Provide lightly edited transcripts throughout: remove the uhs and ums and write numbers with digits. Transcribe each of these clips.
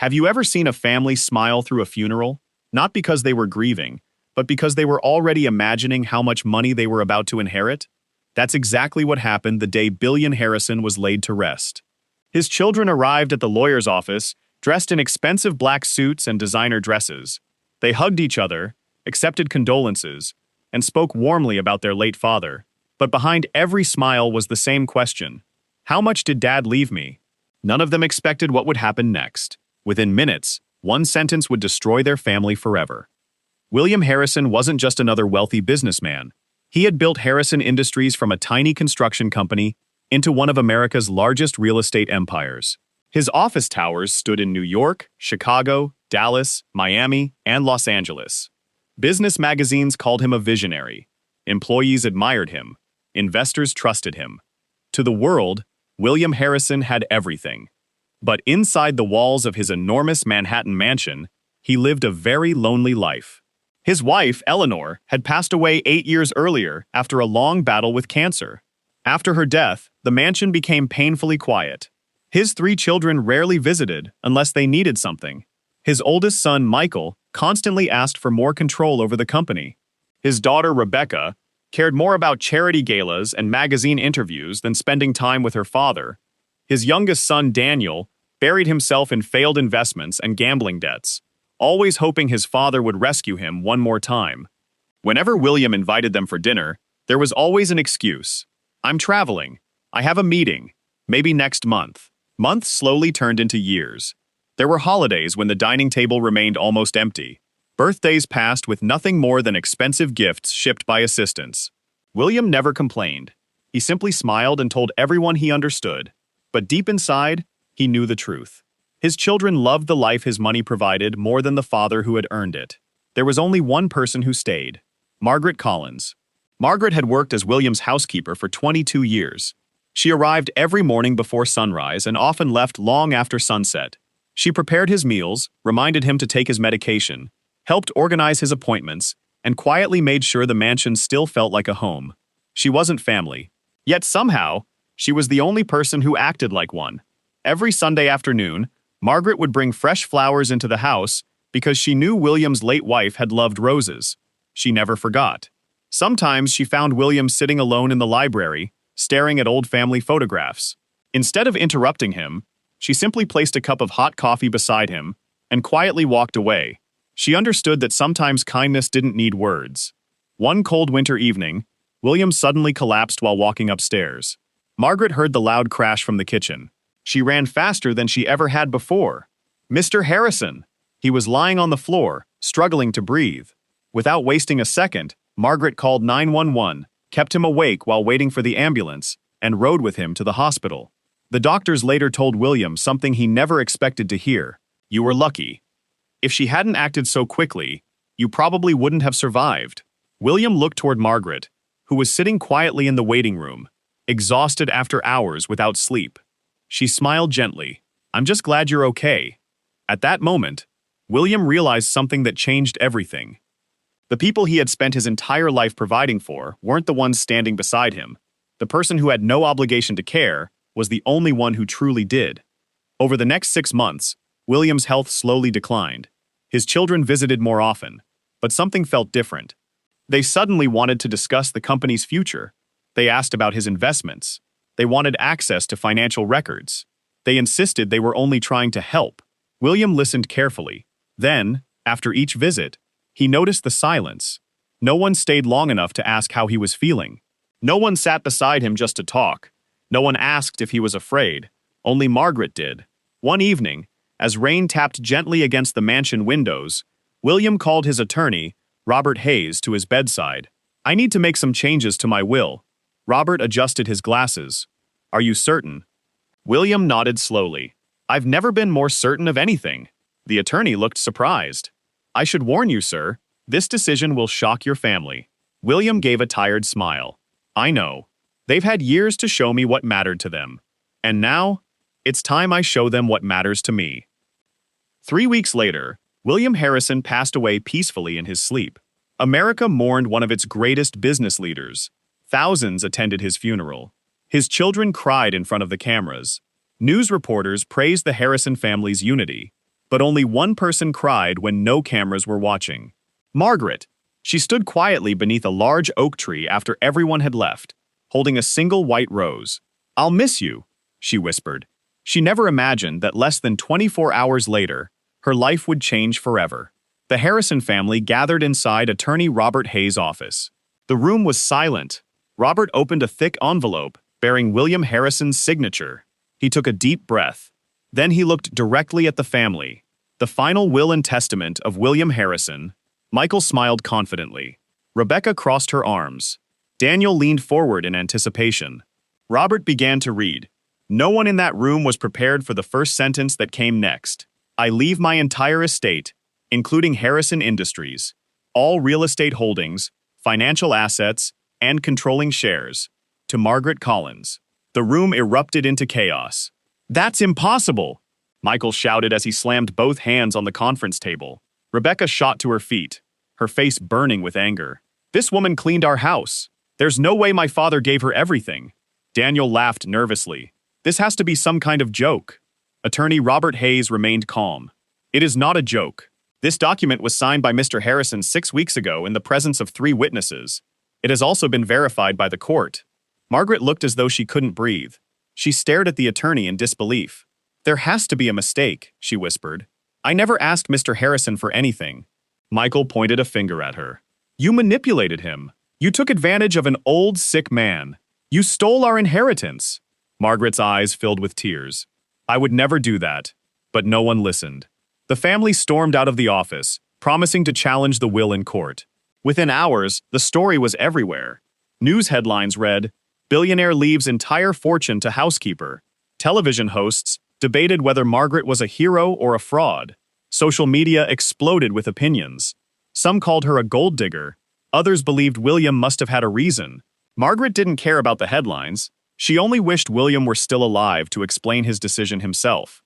Have you ever seen a family smile through a funeral? Not because they were grieving, but because they were already imagining how much money they were about to inherit? That's exactly what happened the day Billionaire Harrison was laid to rest. His children arrived at the lawyer's office, dressed in expensive black suits and designer dresses. They hugged each other, accepted condolences, and spoke warmly about their late father. But behind every smile was the same question. How much did Dad leave me? None of them expected what would happen next. Within minutes, one sentence would destroy their family forever. William Harrison wasn't just another wealthy businessman. He had built Harrison Industries from a tiny construction company into one of America's largest real estate empires. His office towers stood in New York, Chicago, Dallas, Miami, and Los Angeles. Business magazines called him a visionary. Employees admired him. Investors trusted him. To the world, William Harrison had everything. But inside the walls of his enormous Manhattan mansion, he lived a very lonely life. His wife, Eleanor, had passed away 8 years earlier after a long battle with cancer. After her death, the mansion became painfully quiet. His 3 children rarely visited unless they needed something. His oldest son, Michael, constantly asked for more control over the company. His daughter, Rebecca, cared more about charity galas and magazine interviews than spending time with her father. His youngest son, Daniel, buried himself in failed investments and gambling debts, always hoping his father would rescue him one more time. Whenever William invited them for dinner, there was always an excuse. I'm traveling. I have a meeting. Maybe next month. Months slowly turned into years. There were holidays when the dining table remained almost empty. Birthdays passed with nothing more than expensive gifts shipped by assistants. William never complained. He simply smiled and told everyone he understood. But deep inside, he knew the truth. His children loved the life his money provided more than the father who had earned it. There was only one person who stayed: Margaret Collins. Margaret had worked as William's housekeeper for 22 years. She arrived every morning before sunrise and often left long after sunset. She prepared his meals, reminded him to take his medication, helped organize his appointments, and quietly made sure the mansion still felt like a home. She wasn't family. Yet somehow, she was the only person who acted like one. Every Sunday afternoon, Margaret would bring fresh flowers into the house because she knew William's late wife had loved roses. She never forgot. Sometimes she found William sitting alone in the library, staring at old family photographs. Instead of interrupting him, she simply placed a cup of hot coffee beside him and quietly walked away. She understood that sometimes kindness didn't need words. One cold winter evening, William suddenly collapsed while walking upstairs. Margaret heard the loud crash from the kitchen. She ran faster than she ever had before. Mr. Harrison! He was lying on the floor, struggling to breathe. Without wasting a second, Margaret called 911, kept him awake while waiting for the ambulance, and rode with him to the hospital. The doctors later told William something he never expected to hear. You were lucky. If she hadn't acted so quickly, you probably wouldn't have survived. William looked toward Margaret, who was sitting quietly in the waiting room, exhausted after hours without sleep. She smiled gently. I'm just glad you're okay. At that moment, William realized something that changed everything. The people he had spent his entire life providing for weren't the ones standing beside him. The person who had no obligation to care was the only one who truly did. Over the next 6 months, William's health slowly declined. His children visited more often, but something felt different. They suddenly wanted to discuss the company's future. They asked about his investments. They wanted access to financial records. They insisted they were only trying to help. William listened carefully. Then, after each visit, he noticed the silence. No one stayed long enough to ask how he was feeling. No one sat beside him just to talk. No one asked if he was afraid. Only Margaret did. One evening, as rain tapped gently against the mansion windows, William called his attorney, Robert Hayes, to his bedside. I need to make some changes to my will. Robert adjusted his glasses. Are you certain? William nodded slowly. I've never been more certain of anything. The attorney looked surprised. I should warn you, sir, this decision will shock your family. William gave a tired smile. I know. They've had years to show me what mattered to them. And now, it's time I show them what matters to me. 3 weeks later, William Harrison passed away peacefully in his sleep. America mourned one of its greatest business leaders. Thousands attended his funeral. His children cried in front of the cameras. News reporters praised the Harrison family's unity. But only one person cried when no cameras were watching. Margaret. She stood quietly beneath a large oak tree after everyone had left, holding a single white rose. "I'll miss you," she whispered. She never imagined that less than 24 hours later, her life would change forever. The Harrison family gathered inside attorney Robert Hayes' office. The room was silent. Robert opened a thick envelope bearing William Harrison's signature. He took a deep breath. Then he looked directly at the family. The final will and testament of William Harrison. Michael smiled confidently. Rebecca crossed her arms. Daniel leaned forward in anticipation. Robert began to read. No one in that room was prepared for the first sentence that came next. "I leave my entire estate, including Harrison Industries, all real estate holdings, financial assets, and controlling shares, to Margaret Collins." The room erupted into chaos. "That's impossible!" Michael shouted as he slammed both hands on the conference table. Rebecca shot to her feet, her face burning with anger. "This woman cleaned our house. There's no way my father gave her everything." Daniel laughed nervously. "This has to be some kind of joke." Attorney Robert Hayes remained calm. "It is not a joke. This document was signed by Mr. Harrison 6 weeks ago in the presence of 3 witnesses. It has also been verified by the court." Margaret looked as though she couldn't breathe. She stared at the attorney in disbelief. "There has to be a mistake," she whispered. "I never asked Mr. Harrison for anything." Michael pointed a finger at her. "You manipulated him. You took advantage of an old, sick man. You stole our inheritance." Margaret's eyes filled with tears. "I would never do that." But no one listened. The family stormed out of the office, promising to challenge the will in court. Within hours, the story was everywhere. News headlines read, "Billionaire leaves entire fortune to Housekeeper." Television hosts debated whether Margaret was a hero or a fraud. Social media exploded with opinions. Some called her a gold digger. Others believed William must have had a reason. Margaret didn't care about the headlines. She only wished William were still alive to explain his decision himself.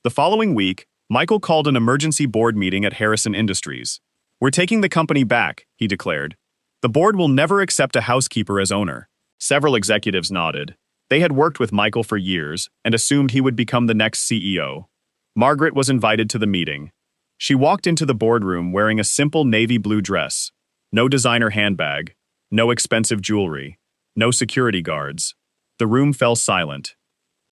The following week, Michael called an emergency board meeting at Harrison Industries. "We're taking the company back," he declared. "The board will never accept a housekeeper as owner." Several executives nodded. They had worked with Michael for years and assumed he would become the next CEO. Margaret was invited to the meeting. She walked into the boardroom wearing a simple navy blue dress. No designer handbag, no expensive jewelry, no security guards. The room fell silent.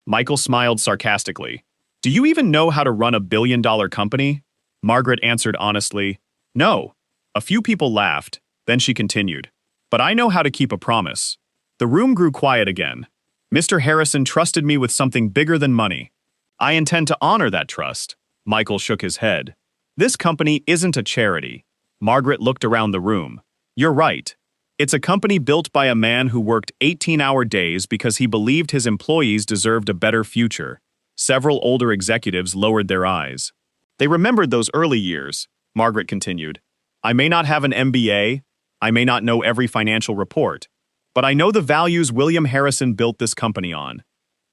Michael smiled sarcastically. "Do you even know how to run a billion-dollar company?" Margaret answered honestly, "No." A few people laughed, then she continued, "But I know how to keep a promise." The room grew quiet again. "Mr. Harrison trusted me with something bigger than money. I intend to honor that trust." Michael shook his head. "This company isn't a charity." Margaret looked around the room. "You're right. It's a company built by a man who worked 18-hour days because he believed his employees deserved a better future." Several older executives lowered their eyes. They remembered those early years. Margaret continued, "I may not have an MBA, I may not know every financial report, but I know the values William Harrison built this company on,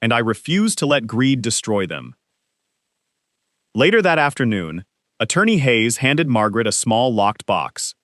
and I refuse to let greed destroy them." Later that afternoon, Attorney Hayes handed Margaret a small locked box.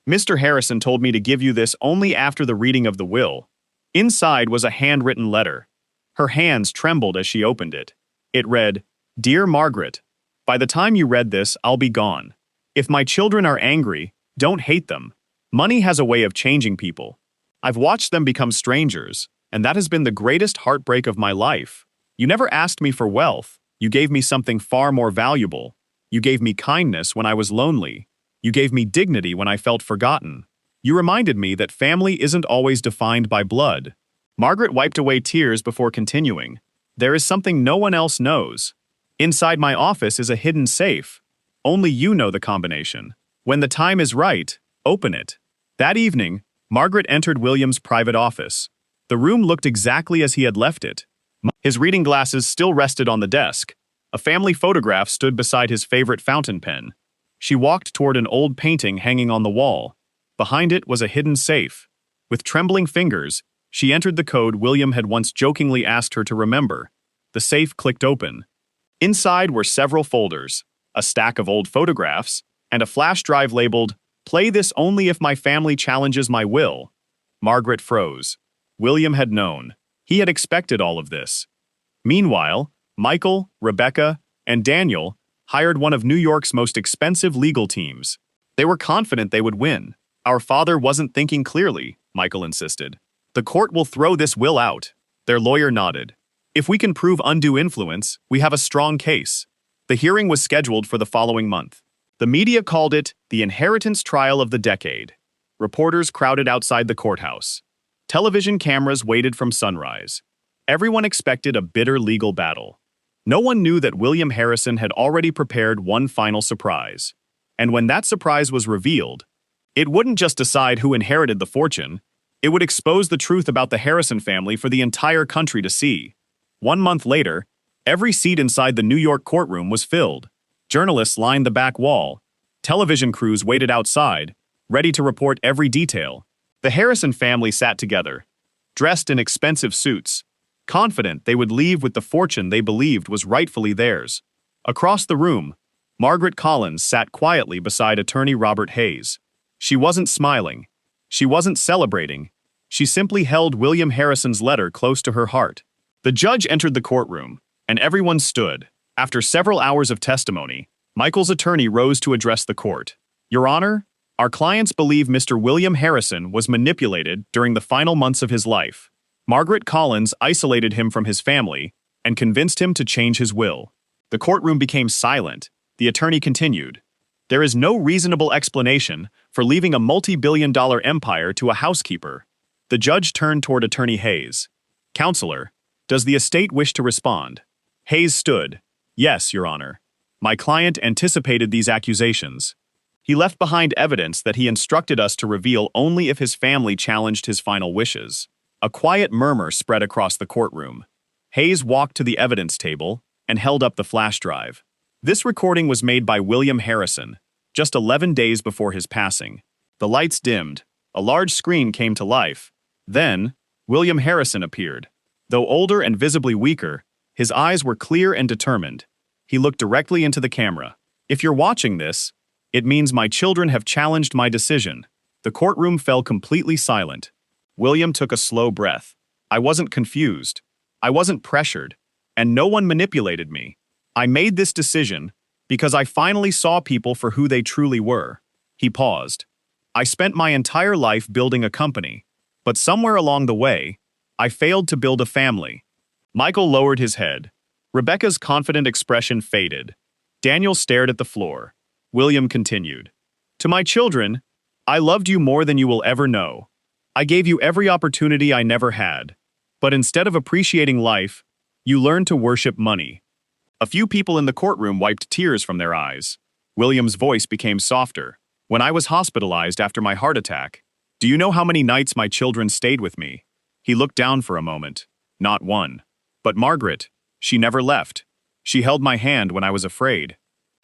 "Mr. Harrison told me to give you this only after the reading of the will." Inside was a handwritten letter. Her hands trembled as she opened it. It read, "Dear Margaret, by the time you read this, I'll be gone. If my children are angry, don't hate them. Money has a way of changing people. I've watched them become strangers, and that has been the greatest heartbreak of my life. You never asked me for wealth. You gave me something far more valuable. You gave me kindness when I was lonely. You gave me dignity when I felt forgotten. You reminded me that family isn't always defined by blood." Margaret wiped away tears before continuing. "There is something no one else knows. Inside my office is a hidden safe. Only you know the combination. When the time is right, open it." That evening, Margaret entered William's private office. The room looked exactly as he had left it. His reading glasses still rested on the desk. A family photograph stood beside his favorite fountain pen. She walked toward an old painting hanging on the wall. Behind it was a hidden safe. With trembling fingers, she entered the code William had once jokingly asked her to remember. The safe clicked open. Inside were several folders, a stack of old photographs, and a flash drive labeled, "Play this only if my family challenges my will." Margaret froze. William had known. He had expected all of this. Meanwhile, Michael, Rebecca, and Daniel hired one of New York's most expensive legal teams. They were confident they would win. Our father wasn't thinking clearly, Michael insisted. The court will throw this will out. Their lawyer nodded. If we can prove undue influence, we have a strong case. The hearing was scheduled for the following month. The media called it the inheritance trial of the decade. Reporters crowded outside the courthouse. Television cameras waited from sunrise. Everyone expected a bitter legal battle. No one knew that William Harrison had already prepared one final surprise. And when that surprise was revealed, it wouldn't just decide who inherited the fortune, it would expose the truth about the Harrison family for the entire country to see. 1 month later, every seat inside the New York courtroom was filled. Journalists lined the back wall. Television crews waited outside, ready to report every detail. The Harrison family sat together, dressed in expensive suits, confident they would leave with the fortune they believed was rightfully theirs. Across the room, Margaret Collins sat quietly beside attorney Robert Hayes. She wasn't smiling. She wasn't celebrating. She simply held William Harrison's letter close to her heart. The judge entered the courtroom, and everyone stood. After several hours of testimony, Michael's attorney rose to address the court. Your Honor, our clients believe Mr. William Harrison was manipulated during the final months of his life. Margaret Collins isolated him from his family and convinced him to change his will. The courtroom became silent. The attorney continued. There is no reasonable explanation for leaving a multi-billion-dollar empire to a housekeeper. The judge turned toward Attorney Hayes. Counselor, does the estate wish to respond? Hayes stood. Yes, Your Honor. My client anticipated these accusations. He left behind evidence that he instructed us to reveal only if his family challenged his final wishes. A quiet murmur spread across the courtroom. Hayes walked to the evidence table and held up the flash drive. This recording was made by William Harrison, just 11 days before his passing. The lights dimmed. A large screen came to life. Then, William Harrison appeared. Though older and visibly weaker, his eyes were clear and determined. He looked directly into the camera. If you're watching this, it means my children have challenged my decision. The courtroom fell completely silent. William took a slow breath. I wasn't confused. I wasn't pressured. And no one manipulated me. I made this decision because I finally saw people for who they truly were. He paused. I spent my entire life building a company, but somewhere along the way, I failed to build a family. Michael lowered his head. Rebecca's confident expression faded. Daniel stared at the floor. William continued. To my children, I loved you more than you will ever know. I gave you every opportunity I never had. But instead of appreciating life, you learned to worship money. A few people in the courtroom wiped tears from their eyes. William's voice became softer. When I was hospitalized after my heart attack, do you know how many nights my children stayed with me? He looked down for a moment. Not one. But Margaret, she never left. She held my hand when I was afraid.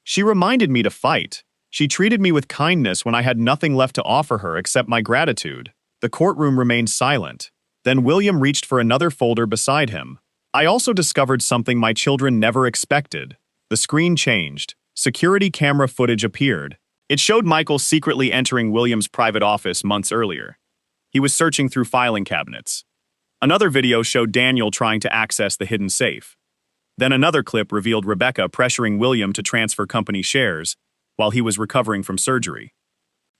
She reminded me to fight. She treated me with kindness when I had nothing left to offer her except my gratitude. The courtroom remained silent. Then William reached for another folder beside him. I also discovered something my children never expected. The screen changed. Security camera footage appeared. It showed Michael secretly entering William's private office months earlier. He was searching through filing cabinets. Another video showed Daniel trying to access the hidden safe. Then another clip revealed Rebecca pressuring William to transfer company shares while he was recovering from surgery.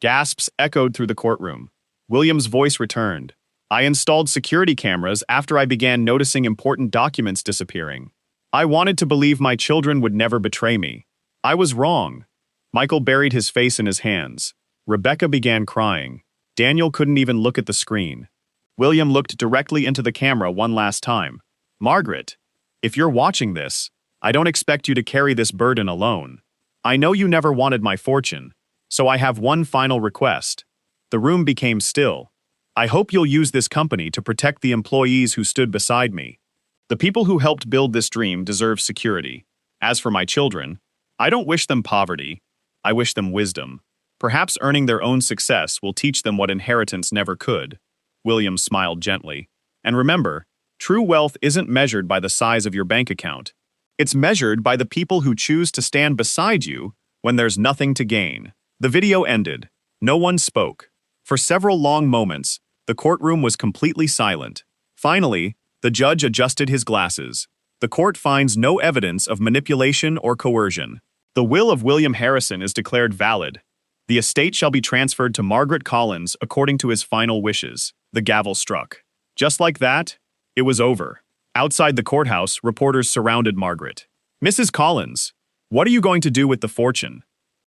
Gasps echoed through the courtroom. William's voice returned. I installed security cameras after I began noticing important documents disappearing. I wanted to believe my children would never betray me. I was wrong. Michael buried his face in his hands. Rebecca began crying. Daniel couldn't even look at the screen. William looked directly into the camera one last time. Margaret, if you're watching this, I don't expect you to carry this burden alone. I know you never wanted my fortune, so I have one final request. The room became still. I hope you'll use this company to protect the employees who stood beside me. The people who helped build this dream deserve security. As for my children, I don't wish them poverty. I wish them wisdom. Perhaps earning their own success will teach them what inheritance never could. William smiled gently. And remember, true wealth isn't measured by the size of your bank account. It's measured by the people who choose to stand beside you when there's nothing to gain. The video ended. No one spoke. For several long moments, the courtroom was completely silent. Finally, the judge adjusted his glasses. The court finds no evidence of manipulation or coercion. The will of William Harrison is declared valid. The estate shall be transferred to Margaret Collins according to his final wishes. The gavel struck. Just like that, it was over. Outside the courthouse, reporters surrounded Margaret. "Mrs. Collins, what are you going to do with the fortune?"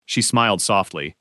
She smiled softly.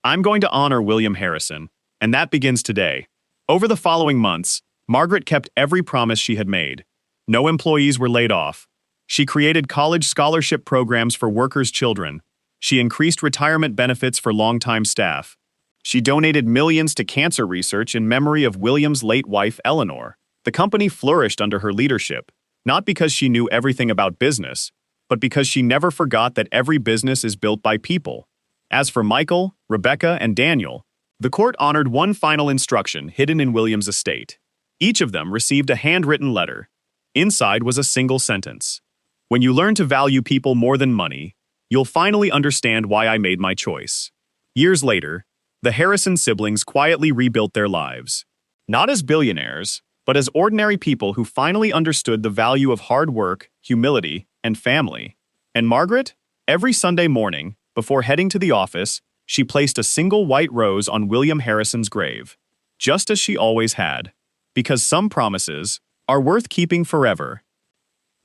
"I'm going to honor William Harrison, and that begins today." Over the following months, Margaret kept every promise she had made. No employees were laid off. She created college scholarship programs for workers' children. She increased retirement benefits for longtime staff. She donated millions to cancer research in memory of William's late wife, Eleanor. The company flourished under her leadership, not because she knew everything about business, but because she never forgot that every business is built by people. As for Michael, Rebecca, and Daniel, the court honored one final instruction hidden in William's estate. Each of them received a handwritten letter. Inside was a single sentence. "When you learn to value people more than money, you'll finally understand why I made my choice." Years later, the Harrison siblings quietly rebuilt their lives. Not as billionaires, but as ordinary people who finally understood the value of hard work, humility, and family. And Margaret, every Sunday morning, before heading to the office, she placed a single white rose on William Harrison's grave, just as she always had, because some promises are worth keeping forever.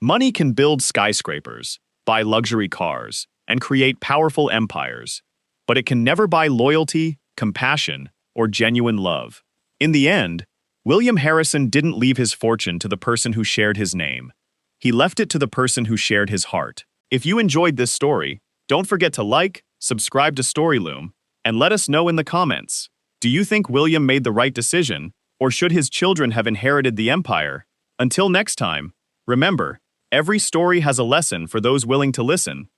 Money can build skyscrapers, buy luxury cars, and create powerful empires, but it can never buy loyalty, compassion, or genuine love. In the end, William Harrison didn't leave his fortune to the person who shared his name. He left it to the person who shared his heart. If you enjoyed this story, don't forget to like, subscribe to Storyloom, and let us know in the comments. Do you think William made the right decision, or should his children have inherited the empire? Until next time, remember, every story has a lesson for those willing to listen.